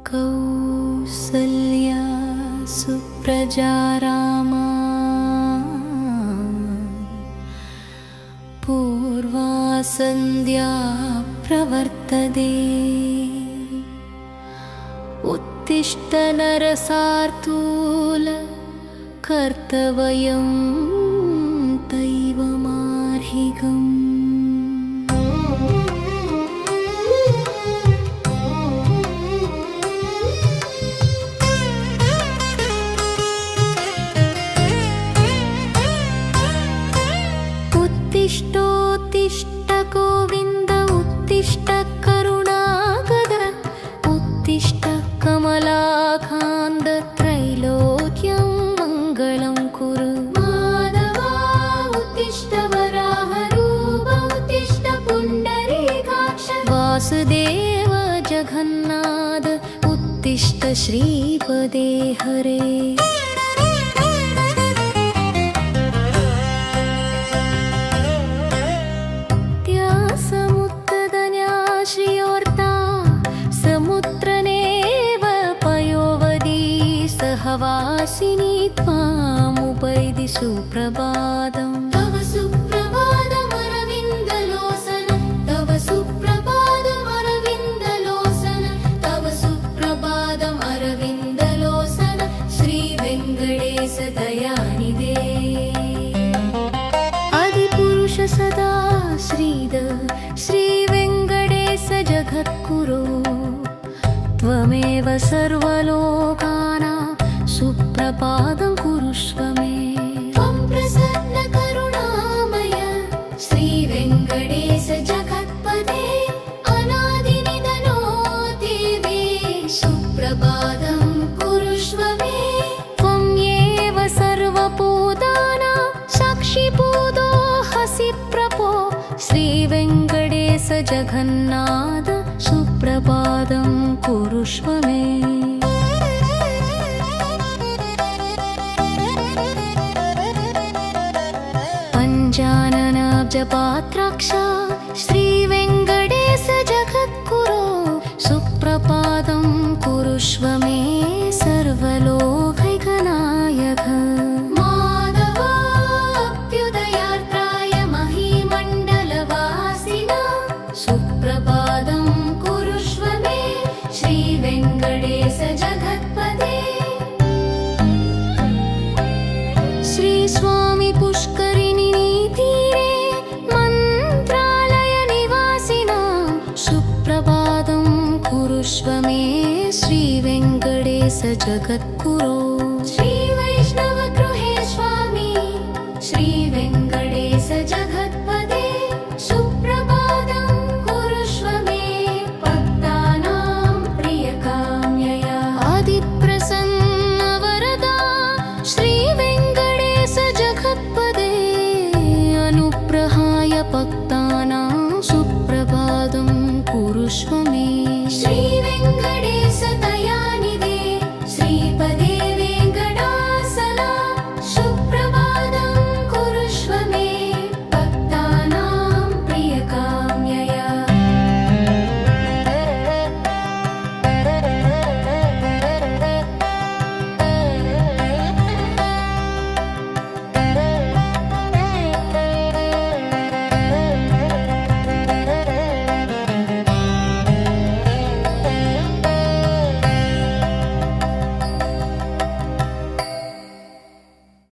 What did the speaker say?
कौसल्या सुप्रजा रामा पूर्वा सन्ध्या प्रवर्तते उत्तिष्ठ नरसार्तूल कर्तव्यं दैवमार्हिकम्। उत्तिष्ठ गोविन्द उत्तिष्ठ करुणागद उत्तिष्ठ कमलाकान्त त्रैलोक्यं मङ्गलं कुरु। माधवा उत्तिष्ठ वराहरूप उत्तिष्ठ पुण्डरीकाक्ष वासुदेव जगन्नाथ उत्तिष्ठ श्रीपदे हरे। वासिनी त्वामुपैदि सुप्रभातं तव सुप्रभातमरविन्दलोचन तव सुप्रभातमरविन्दलोचन तव सुप्रभातमरविन्दलोचन श्रीवेङ्कटेश दयानिधे। आदिपुरुष सदा श्रीवेङ्कटेश जगद्गुरो त्वमेव सर्वलोकानां सुप्रभातं कुरुष्व मे। त्वं प्रसन्न करुणामय श्रीवेङ्कटेश जगत्पते अनादिनिधनो देवे सुप्रभातं कुरुष्व मे। त्वमेव सर्वभूतानां साक्षिभूतो हसि प्रभो श्रीवेङ्कटेश जगन्नाथ सुप्रभातं कुरुष्व मे। पञ्चाननाब्जपात्राक्ष श्रीवेङ्कटेश जगद्गुरो सुप्रभातं कुरुष्व मे सर्वलोकैकनायक। माधवाभ्युदयार्द्राय महीमण्डलवासिना सुप्रभातं कुरुष्व मे श्रीवेङ्कटेश जगत्पते। श्री स्वामी पुष्करिणी तीरे मन्त्रालय निवासिना सुप्रभातं कुरुष्व मे श्रीवेङ्कटेश जगद्गुरो। श्री वैष्णव गृहे स्वामी श्रीवेङ्कटेश जगत्पते सुप्रभातं कुरुष्व मे भक्तानां प्रियकाम्यया। आदिप्रसन्न वरदा श्रीवेङ्कटेश जगत्पते अनुग्रहाय भक्तानां सुप्रभातं कुरुष्व मे।